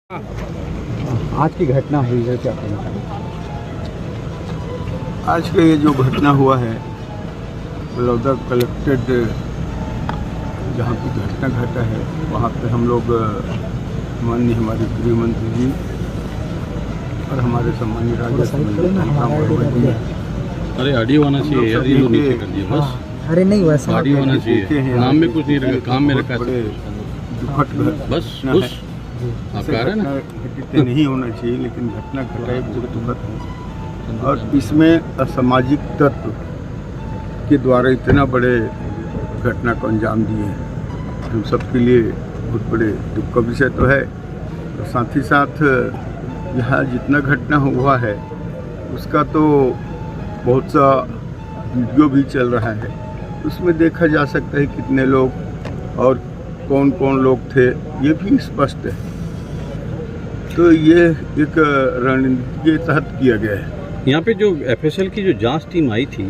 आज की घटना हुई है, क्या कहना चाहेंगे? आज का ये जो घटना हुआ है बलौदा कलेक्टेड जहाँ की घटना घटा है वहाँ पे हम लोग माननीय हमारे गृह मंत्री जी और हमारे सम्मानीय राज्य अरे ऑडियो आना चाहिए यार, ये लोग नीचे कर दिए बस। अरे नहीं वैसा ऑडियो आना चाहिए, नाम में कुछ नहीं रखा, काम में रखा है बड़े दुखद बस खुश आप कह रहे हैं ना। घटना नहीं होना चाहिए, लेकिन घटना घटा है बहुत दुखद है और इसमें असामाजिक तत्व के द्वारा इतना बड़े घटना को अंजाम दिए हैं। हम सबके लिए बहुत बड़े दुख का विषय तो है और साथ ही साथ यहाँ जितना घटना हुआ है उसका तो बहुत सा वीडियो भी चल रहा है, उसमें देखा जा सकता है कितने लोग और कौन कौन लोग थे ये भी स्पष्ट है। तो ये एक रणनीति के तहत किया गया है। यहाँ पे जो एफएसएल की जो जांच टीम आई थी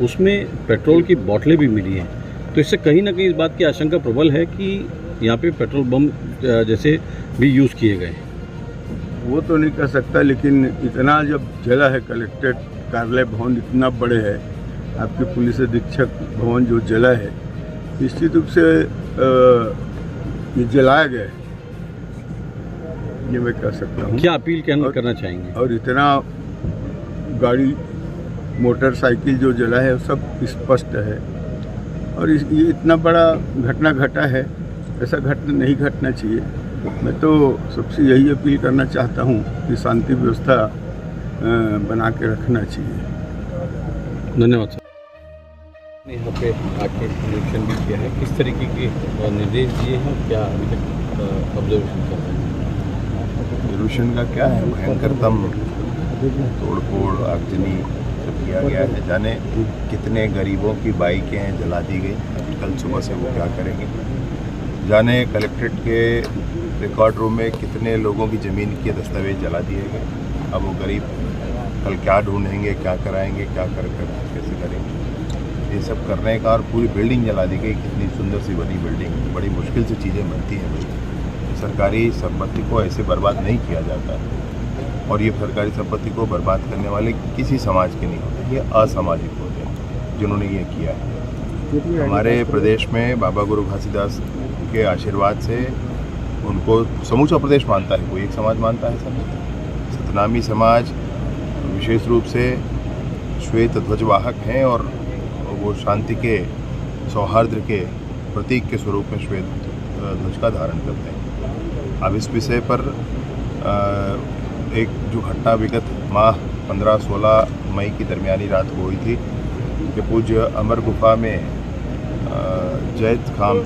उसमें पेट्रोल की बोतलें भी मिली हैं, तो इससे कहीं ना कहीं इस बात की आशंका प्रबल है कि यहाँ पे पेट्रोल बम जैसे भी यूज़ किए गए। वो तो नहीं कह सकता, लेकिन इतना जब जला है कलेक्ट्रेट कार्यालय भवन इतना बड़े है, आपके पुलिस अधीक्षक भवन जो जला है निश्चित रूप से ये जलाया गया है, ये मैं कह सकता हूँ। क्या अपील करना चाहेंगे? और इतना गाड़ी मोटरसाइकिल जो जला है सब स्पष्ट है और ये इतना बड़ा घटना घटा है, ऐसा घटना नहीं घटना चाहिए। मैं तो सबसे यही अपील करना चाहता हूँ कि शांति व्यवस्था बना के रखना चाहिए। धन्यवाद सर। यहाँ पे आके निरीक्षण भी किया है, किस तरीके के निर्देश दिए हैं, क्या अभी तक ऑब्जर्वेशन कर रहे हैं? पोल्यूशन का क्या है, भयंकरतम तोड़फोड़ आगजनी सब किया गया है। जाने कितने गरीबों की बाइकें जला दी गई, कल सुबह से वो क्या करेंगे। जाने कलेक्ट्रेट के रिकॉर्ड रूम में कितने लोगों की ज़मीन के दस्तावेज जला दिए गए। अब वो गरीब कल क्या ढूंढेंगे, क्या कराएंगे, क्या कर कैसे करेंगे, ये सब करने का। और पूरी बिल्डिंग जला दी गई, कितनी सुंदर सी बनी बिल्डिंग, बड़ी मुश्किल से चीज़ें बनती हैं भाई। सरकारी संपत्ति को ऐसे बर्बाद नहीं किया जाता है और ये सरकारी संपत्ति को बर्बाद करने वाले किसी समाज के नहीं होते, ये असामाजिक होते हैं जिन्होंने ये किया है। हमारे प्रदेश में बाबा गुरु घासीदास के आशीर्वाद से उनको समूचा प्रदेश मानता है, कोई एक समाज मानता है सब। सतनामी समाज विशेष रूप से श्वेत ध्वजवाहक हैं और वो शांति के, सौहार्द के प्रतीक के स्वरूप में श्वेत ध्वज का धारण करते हैं। अब इस विषय पर एक जो घटना विगत माह 15-16 मई की दरमियानी रात को हुई थी कि पूज्य अमर गुफा में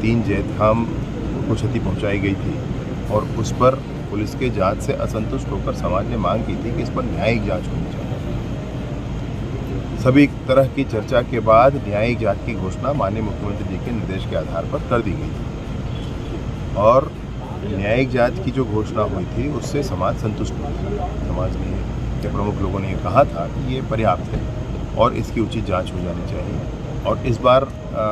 तीन जैत खाम को क्षति पहुंचाई गई थी और उस पर पुलिस के जांच से असंतुष्ट होकर समाज ने मांग की थी कि इस पर न्यायिक जांच होनी चाहिए। सभी तरह की चर्चा के बाद न्यायिक जांच की घोषणा माननीय मुख्यमंत्री जी के निर्देश के आधार पर कर दी गई थी और न्यायिक जांच की जो घोषणा हुई थी उससे समाज संतुष्ट हुआ। समाज के प्रमुख लोगों ने ये कहा था कि ये पर्याप्त है और इसकी उचित जांच हो जानी चाहिए और इस बार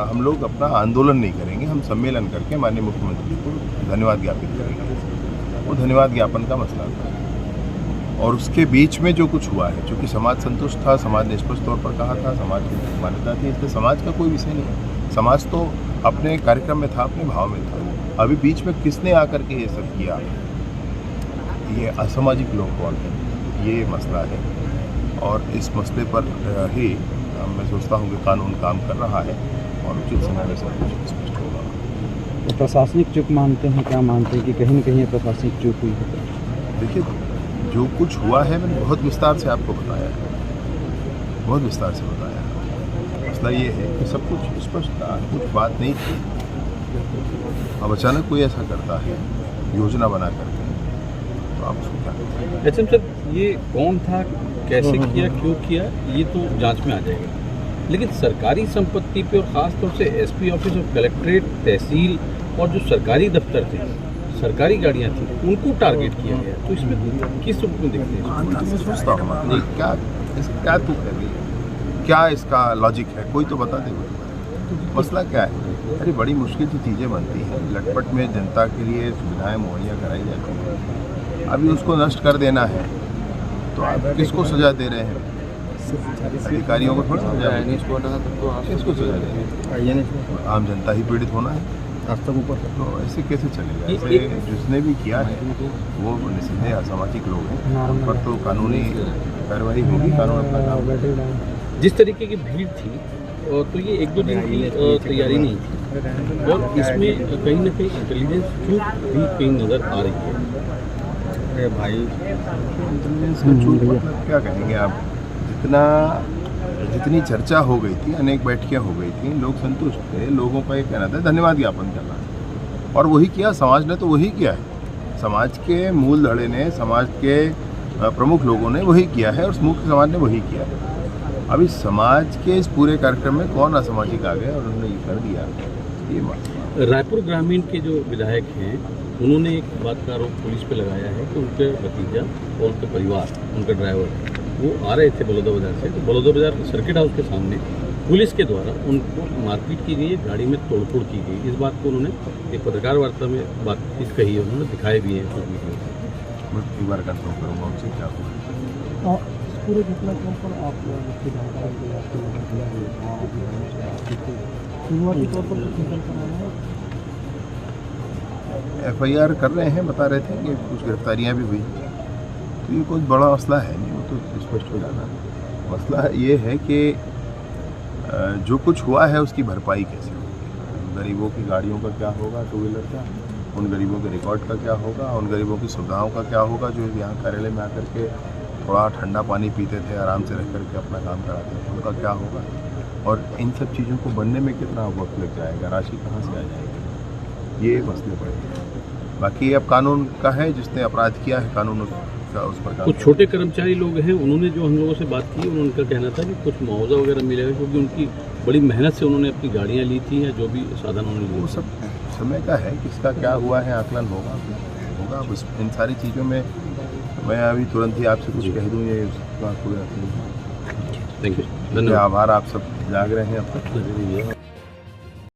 हम लोग अपना आंदोलन नहीं करेंगे, हम सम्मेलन करके माननीय मुख्यमंत्री जी को धन्यवाद ज्ञापित करेंगे। वो धन्यवाद ज्ञापन का मसला था और उसके बीच में जो कुछ हुआ है, चूँकि समाज संतुष्ट था, समाज ने स्पष्ट तौर पर कहा था, समाज की मान्यता थी, इसलिए समाज का कोई विषय नहीं। समाज तो अपने कार्यक्रम में था, अपने भाव में था। अभी बीच में किसने आकर के ये सब किया, ये असामाजिक लोग कौन है, ये मसला है और इस मसले पर ही मैं सोचता हूँ कि कानून काम कर रहा है और उचित समय में सब कुछ स्पष्ट होगा। तो प्रशासनिक चूक मानते हैं, क्या मानते हैं कि कहीं न कहीं प्रशासनिक चूक हुई है? देखिए, जो कुछ हुआ है मैंने बहुत विस्तार से आपको बताया है, बहुत विस्तार से बताया है। मसला ये है कि सब कुछ स्पष्ट था, कुछ बात नहीं थी। अब अचानक कोई ऐसा करता है योजना बना करके, तो आप उसको क्या करते हैं? सर, ये कौन था, कैसे किया, क्यों किया, ये तो जांच में आ जाएगा, लेकिन सरकारी संपत्ति पे और ख़ास तौर से एसपी ऑफिस और कलेक्ट्रेट, तहसील और जो सरकारी दफ्तर थे, सरकारी गाड़ियाँ थी, उनको टारगेट किया गया, तो इसमें किस रूप में देखते हैं? मैं सोचता हूँ क्या तू कर रही है, क्या इसका लॉजिक है, कोई तो बता दे। मसला क्या है? अरे बड़ी मुश्किल से चीज़ें बनती हैं, लटपट में जनता के लिए सुविधाएं मुहैया कराई जाती हैं। अभी उसको नष्ट कर देना है तो आप किसको सजा दे रहे हैं? अधिकारियों को थोड़ा सजा दे रहे हैं। किसको सजा दे रहे हैं? आम जनता ही पीड़ित होना है। तो ऐसे कैसे चलेगा? ऐसे जिसने भी किया है वो निस्संदेह असामाजिक लोग हैं, उन पर तो कानूनी कार्रवाई होगी, कानून अपना काम करेगा। जिस तरीके की भीड़ थी तो ये 1-2 दिन की तैयारी नहीं थी और इसमें कहीं ना कहीं इंटेलिजेंस चूक भी कहीं नज़र आ रही है। अरे भाई, इंटेलिजेंस का चूक मतलब क्या कहेंगे आप? जितनी चर्चा हो गई थी, अनेक बैठकें हो गई थी, लोग संतुष्ट थे, लोगों का ये कहना था धन्यवाद ज्ञापन करना, और वही किया समाज ने, तो वही किया है। समाज के मूल धड़े ने, समाज के प्रमुख लोगों ने वही किया है और मुख्य समाज ने वही किया है। अभी समाज के इस पूरे कार्यक्रम में कौन असामाजिक आ गया और उन्होंने ये कर दिया, ये बात। रायपुर ग्रामीण के जो विधायक हैं उन्होंने एक बात का आरोप पुलिस पे लगाया है कि उनके भतीजा और उनके परिवार, उनका ड्राइवर, वो आ रहे थे बलौदा बाजार से, तो बलौदा बाजार सर्किट हाउस के सामने पुलिस के द्वारा उनको मारपीट की गई, गाड़ी में तोड़फोड़ की गई। इस बात को उन्होंने एक पत्रकार वार्ता में बातचीत कही है, उन्होंने दिखाए भी हैं कुछ वीडियो। मैं एक बार कंफर्म करूँगा उनसे क्या हुआ। पूरे घटनाक्रम पर आप उसकी जानकारी शुरुआती तौर पर चिंतन कराना है। FIR कर रहे हैं, बता रहे थे कि कुछ गिरफ्तारियां भी हुई, तो ये कोई बड़ा मसला है नहीं, वो तो स्पष्ट हो जाना। मसला ये है कि जो कुछ हुआ है उसकी भरपाई कैसे होगी, गरीबों की गाड़ियों का क्या होगा, 2 व्हीलर का, उन गरीबों के रिकॉर्ड का क्या होगा, उन गरीबों की सुविधाओं का क्या होगा जो यहाँ कार्यालय में आकर के थोड़ा ठंडा पानी पीते थे, आराम से रह करके अपना काम कराते थे, उनका क्या होगा, और इन सब चीज़ों को बनने में कितना वक्त लग जाएगा, राशि कहाँ से आ जाएगी, ये मसले पड़े। बाकी अब कानून का है, जिसने अपराध किया है कानून का उस पर। कुछ छोटे कर्मचारी लोग हैं, उन्होंने जो हम लोगों से बात की, उनका कहना था कि कुछ मुआवजा वगैरह मिलेगा क्योंकि उनकी बड़ी मेहनत से उन्होंने अपनी गाड़ियाँ ली थी या जो भी साधन उन्होंने लिए। वो सब समय का है, किसका क्या हुआ है आकलन होगा। बस इन सारी चीज़ों में मैं अभी तुरंत ही आपसे कुछ कह दूँ, ये उसका कोई अर्थ नहीं। थैंक यू, धन्यवाद। आभार, आप सब जाग रहे हैं अब तक।